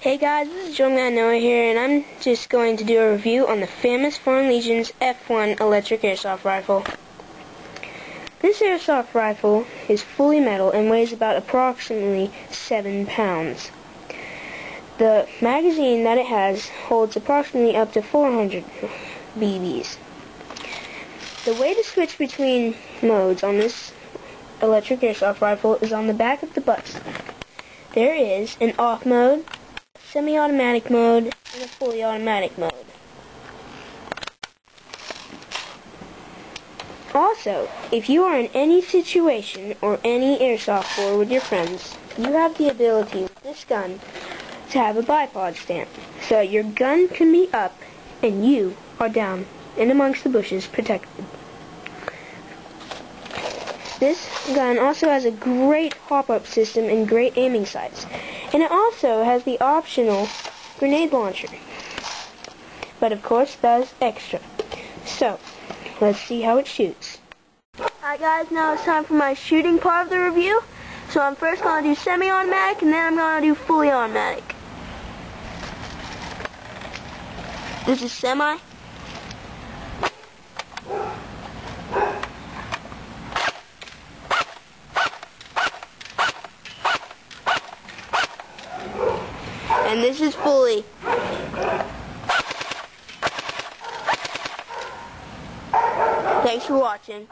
Hey guys, this is Joe Noah here, and I'm just going to do a review on the Famas Foreign Legion's F1 electric airsoft rifle. This airsoft rifle is fully metal and weighs about approximately 7 pounds. The magazine that it has holds approximately up to 400 BBs. The way to switch between modes on this electric airsoft rifle is on the back of the butt sleeve. There is an off mode, semi-automatic mode, and a fully automatic mode. Also, if you are in any situation or any airsoft floor with your friends, you have the ability with this gun to have a bipod stand, so your gun can be up and you are down and amongst the bushes protected. This gun also has a great hop-up system and great aiming sights. And it also has the optional grenade launcher. But of course, that is extra. So, let's see how it shoots. Alright guys, now it's time for my shooting part of the review. So I'm first going to do semi-automatic, and then I'm going to do fully automatic. This is semi. And this is fully. Thanks for watching.